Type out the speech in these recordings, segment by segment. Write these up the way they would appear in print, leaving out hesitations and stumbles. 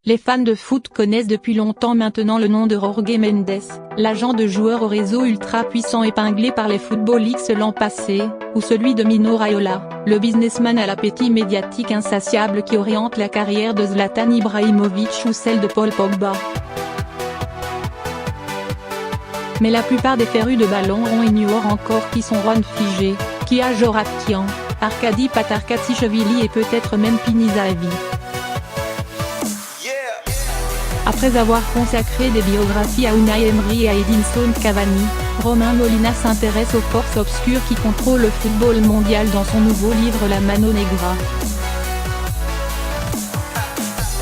Les fans de foot connaissent depuis longtemps maintenant le nom de Jorge Mendes, l'agent de joueurs au réseau ultra puissant épinglé par les Football Leaks l'an passé, ou celui de Mino Raiola, le businessman à l'appétit médiatique insatiable qui oriente la carrière de Zlatan Ibrahimovic ou celle de Paul Pogba. Mais la plupart des férus de ballon rond ignorent encore qui sont Juan Figé, Kia Joorabchian, Arkadi Patarkatsishvili et peut-être même Pini Zahavi. Après avoir consacré des biographies à Unai Emery et à Edinson Cavani, Romain Molina s'intéresse aux forces obscures qui contrôlent le football mondial dans son nouveau livre La Mano Negra.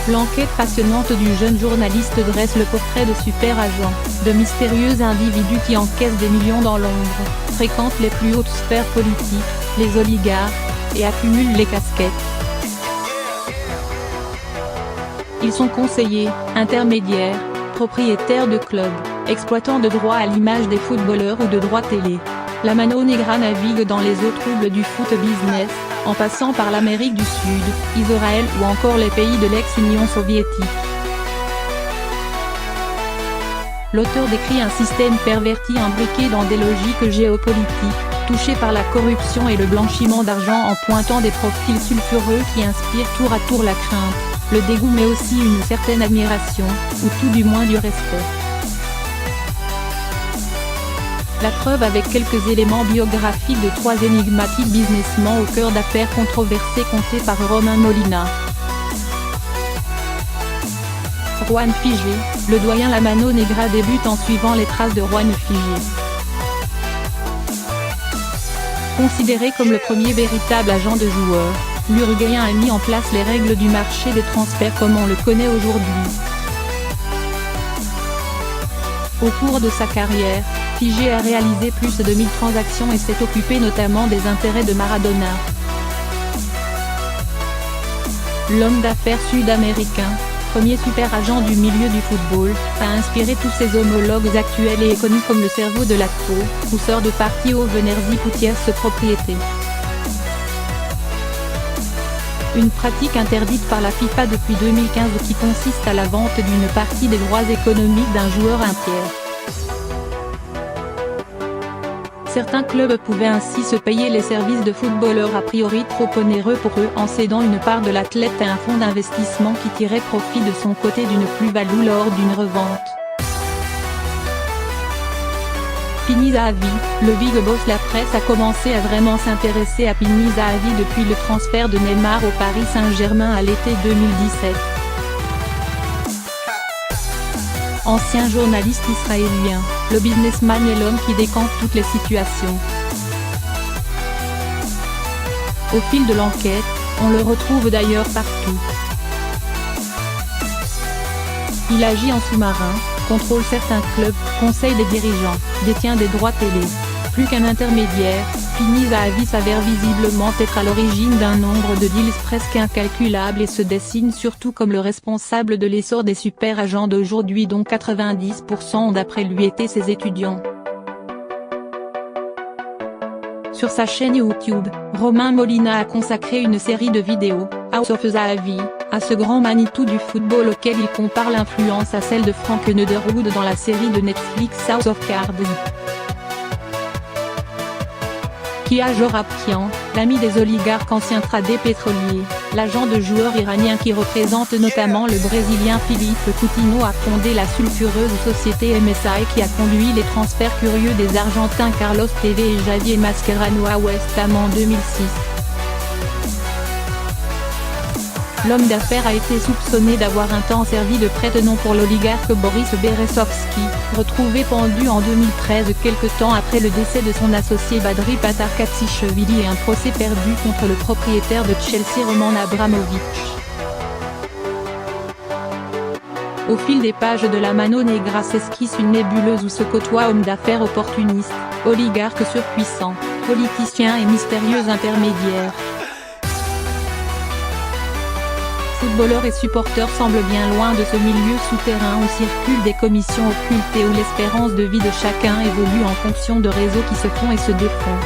L'enquête passionnante du jeune journaliste dresse le portrait de super agents, de mystérieux individus qui encaissent des millions dans l'ombre, fréquentent les plus hautes sphères politiques, les oligarques, et accumulent les casquettes. Ils sont conseillers, intermédiaires, propriétaires de clubs, exploitants de droits à l'image des footballeurs ou de droits télé. La Mano Negra navigue dans les eaux troubles du foot business, en passant par l'Amérique du Sud, Israël ou encore les pays de l'ex-Union soviétique. L'auteur décrit un système perverti imbriqué dans des logiques géopolitiques, touché par la corruption et le blanchiment d'argent en pointant des profils sulfureux qui inspirent tour à tour la crainte, le dégoût mais aussi une certaine admiration, ou tout du moins du respect. La preuve avec quelques éléments biographiques de trois énigmatiques businessmen au cœur d'affaires controversées contés par Romain Molina. Juan Figé, le doyen La Mano Negra débute en suivant les traces de Juan Figé. Considéré comme le premier véritable agent de joueurs, l'Uruguayen a mis en place les règles du marché des transferts comme on le connaît aujourd'hui. Au cours de sa carrière, Figé a réalisé plus de 1000 transactions et s'est occupé notamment des intérêts de Maradona. L'homme d'affaires sud-américain, premier super agent du milieu du football, a inspiré tous ses homologues actuels et est connu comme le cerveau de l'ACPO, pousseur de Partio Venezia Putiers propriété. Une pratique interdite par la FIFA depuis 2015 qui consiste à la vente d'une partie des droits économiques d'un joueur un tiers. Certains clubs pouvaient ainsi se payer les services de footballeurs a priori trop onéreux pour eux en cédant une part de l'athlète à un fonds d'investissement qui tirait profit de son côté d'une plus-value lors d'une revente. Pini Zahavi, le big boss La Presse a commencé à vraiment s'intéresser à Pini Zahavi depuis le transfert de Neymar au Paris Saint-Germain à l'été 2017. Ancien journaliste israélien, le businessman est l'homme qui décante toutes les situations. Au fil de l'enquête, on le retrouve d'ailleurs partout. Il agit en sous-marin, contrôle certains clubs, conseille des dirigeants, détient des droits télé. Plus qu'un intermédiaire, Pini Zahavi s'avère visiblement être à l'origine d'un nombre de deals presque incalculables et se dessine surtout comme le responsable de l'essor des super agents d'aujourd'hui dont 90% ont d'après lui été ses étudiants. Sur sa chaîne YouTube, Romain Molina a consacré une série de vidéos, House of Zahavi, à ce grand Manitou du football auquel il compare l'influence à celle de Frank Underwood dans la série de Netflix House of Cards. Kia Joorabchian, l'ami des oligarques anciens tradés pétroliers, l'agent de joueurs iranien qui représente notamment le Brésilien Philippe Coutinho a fondé la sulfureuse société MSI qui a conduit les transferts curieux des Argentins Carlos Tevez et Javier Mascherano à West Ham en 2006. L'homme d'affaires a été soupçonné d'avoir un temps servi de prête-nom pour l'oligarque Boris Berezovsky, retrouvé pendu en 2013 quelque temps après le décès de son associé Badri Patarkatsishvili et un procès perdu contre le propriétaire de Chelsea Roman Abramovich. Au fil des pages de La Mano Negra s'esquisse une nébuleuse où se côtoient hommes d'affaires opportunistes, oligarques surpuissants, politiciens et mystérieux intermédiaires. Footballeurs et supporters semblent bien loin de ce milieu souterrain où circulent des commissions occultes et où l'espérance de vie de chacun évolue en fonction de réseaux qui se font et se défont.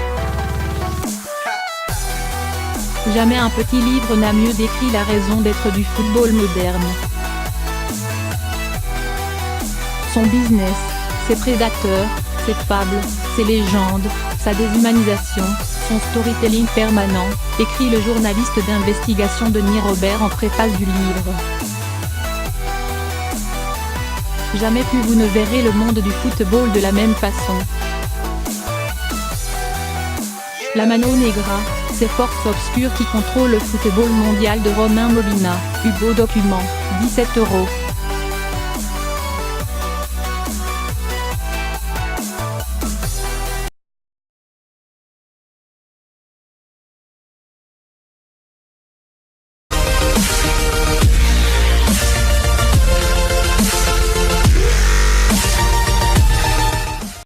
Jamais un petit livre n'a mieux décrit la raison d'être du football moderne. Son business, ses prédateurs, ses fables, ses légendes, sa déshumanisation, son storytelling permanent, écrit le journaliste d'investigation Denis Robert en préface du livre. Jamais plus vous ne verrez le monde du football de la même façon. La Mano Negra, ces forces obscures qui contrôlent le football mondial de Romain Molina, Hugo Document, 17 €.